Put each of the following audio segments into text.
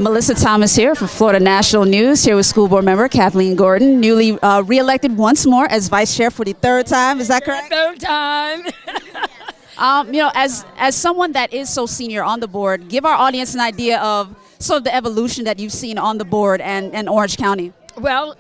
Mellissa Thomas here for Florida National News, here with School Board member Kathleen Gordon, newly re-elected once more as Vice Chair for the third time. Is that correct? Third time. You know, as someone that is so senior on the board, give our audience an idea of sort of the evolution that you've seen on the board and Orange County. Well,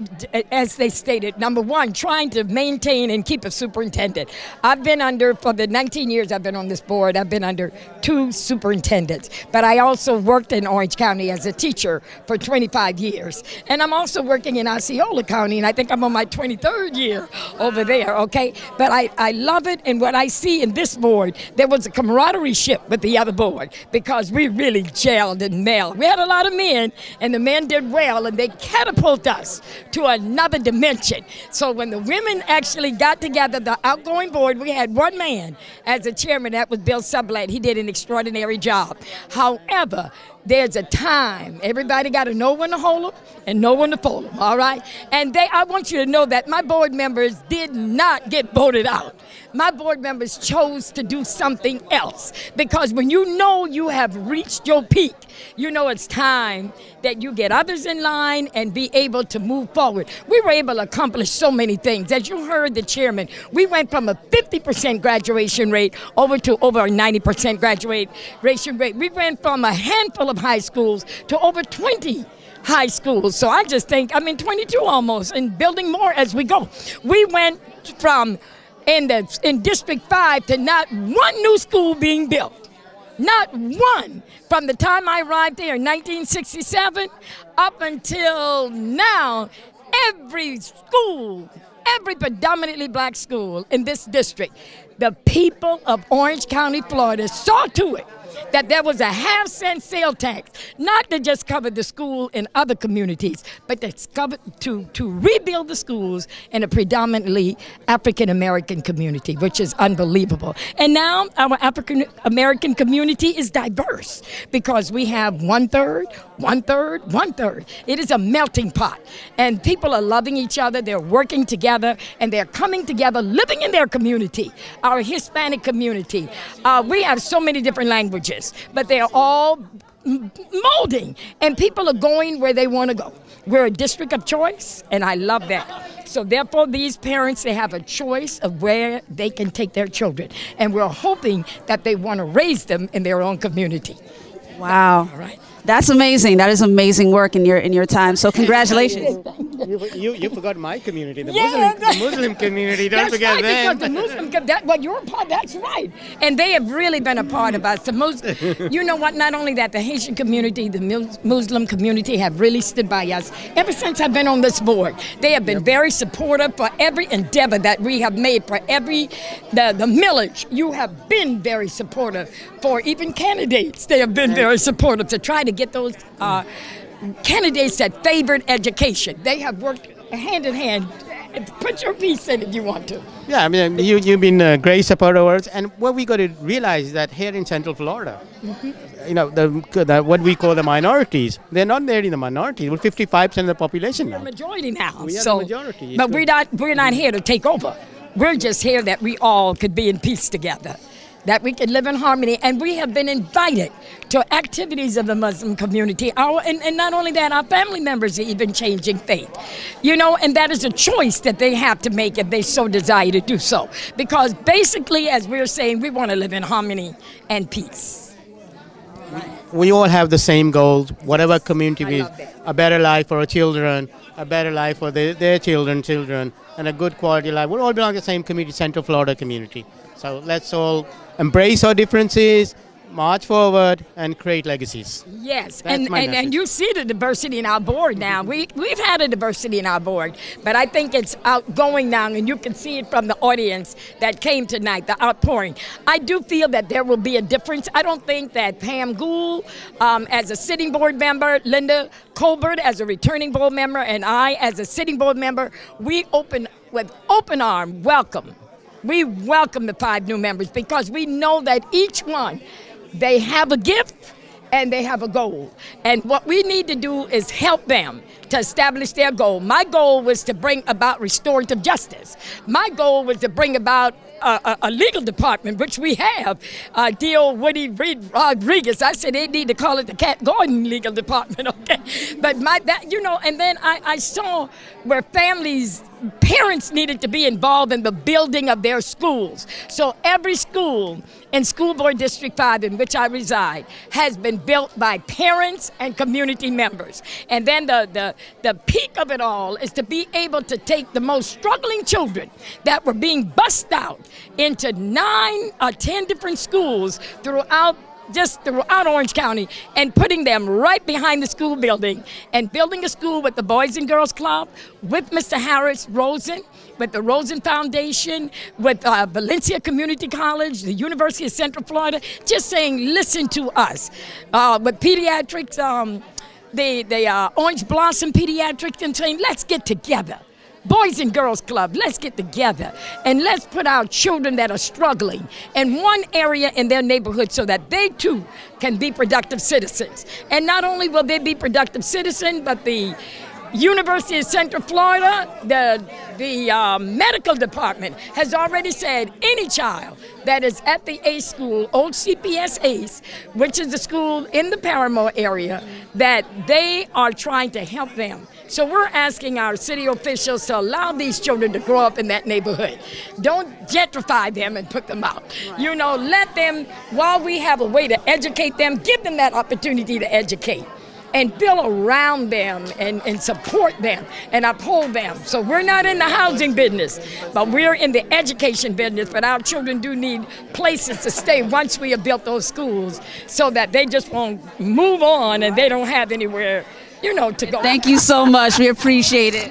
as they stated, number one, trying to maintain and keep a superintendent. I've been under, for the 19 years I've been on this board, I've been under 2 superintendents. But I also worked in Orange County as a teacher for 25 years. And I'm also working in Osceola County, and I think I'm on my 23rd year over there, okay? But I love it, and what I see in this board, there was a camaraderie with the other board because we really gelled and melded. We had a lot of men, and the men did well, and they catapulted us to another dimension. So when the women actually got together, the outgoing board, we had one man as a chairman, that was Bill Sublett. He did an extraordinary job. However, there's a time. Everybody got to know when to hold them and know when to fold them, all right? And I want you to know that my board members did not get voted out. My board members chose to do something else because when you know you have reached your peak, you know it's time that you get others in line and be able to move forward. We were able to accomplish so many things. As you heard the chairman, we went from a 50% graduation rate over to over a 90% graduation rate. We went from a handful of high schools to over 20 high schools. So I just think, 22 almost, and building more as we go. We went from in District 5 to not one new school being built. Not one. From the time I arrived there in 1967 up until now, every school, every predominantly black school in this district, the people of Orange County, Florida saw to it that there was a half-cent sale tax, not to just cover the school in other communities, but to rebuild the schools in a predominantly African-American community, which is unbelievable. And now our African-American community is diverse because we have one-third, one-third, one-third. It is a melting pot, and people are loving each other, they're working together, and they're coming together, living in their community, our Hispanic community. We have so many different languages, but they're all molding, and people are going where they want to go. We're a district of choice, and I love that. So therefore, these parents, they have a choice of where they can take their children, and we're hoping that they want to raise them in their own community. Wow. All right. That's amazing. That is amazing work in your time. So congratulations. You forgot my community, the Muslim community. Don't forget right, them. Because the Muslim, well, you're a part. That's right. And they have really been a part of us. You know what? Not only that, the Haitian community, the Muslim community have really stood by us ever since I've been on this board. They have been very supportive for every endeavor that we have made, for the millage. You have been very supportive for even candidates. They have been very supportive to try to get those candidates that favored education. They have worked hand in hand. Put your piece in if you want to. Yeah, you've been a great supporter of ours, and what we got to realize is that here in Central Florida, you know, what we call the minorities, they're not there in the minority. We're 55% of the population now. We're a majority now. We are the majority. But we're not here to take over. We're just here that we all could be in peace together, that we could live in harmony, and we have been invited to activities of the Muslim community. And not only that, our family members are even changing faith. You know, and that is a choice that they have to make if they so desire to do so. Because basically, as we're saying, we want to live in harmony and peace. We all have the same goals, whatever community is, a better life for our children, a better life for their children, and a good quality life. We all belong to the same community, Central Florida community. So let's all embrace our differences, march forward, and create legacies. Yes, and you see the diversity in our board now. We've had a diversity in our board, but I think it's outgoing now, and you can see it from the audience that came tonight, the outpouring. I do feel that there will be a difference. I don't think that Pam Gould, as a sitting board member, Linda Colbert as a returning board member, and I as a sitting board member, we open with open arm welcome. We welcome the 5 new members because we know that each one, they have a gift and they have a goal. And what we need to do is help them to establish their goal. My goal was to bring about restorative justice. My goal was to bring about a legal department, which we have, D.O. Woody Rodriguez. I said they need to call it the Cat Gordon Legal Department, okay? But and then I saw where parents needed to be involved in the building of their schools. So every school in School Board District 5, in which I reside, has been built by parents and community members. And then the peak of it all is to be able to take the most struggling children that were being bussed out into 9 or 10 different schools throughout Orange County and putting them right behind the school building and building a school with the Boys and Girls Club, with Mr. Harris Rosen, with the Rosen Foundation, with Valencia Community College, the University of Central Florida, just saying, listen to us. With pediatrics, the Orange Blossom Pediatrics, and saying, let's get together. Boys and Girls Club, let's get together and let's put our children that are struggling in one area in their neighborhood so that they too can be productive citizens. And not only will they be productive citizens, but the University of Central Florida, the medical department has already said any child that is at the ACE school, OCPS ACE, which is the school in the Paramore area, that they are trying to help them. So we're asking our city officials to allow these children to grow up in that neighborhood. Don't gentrify them and put them out. Right. You know, let them, while we have a way to educate them, give them that opportunity to educate and build around them and support them and uphold them. So we're not in the housing business, but we're in the education business. But our children do need places to stay once we have built those schools so that they just won't move on and they don't have anywhere, to go. Thank you so much. We appreciate it.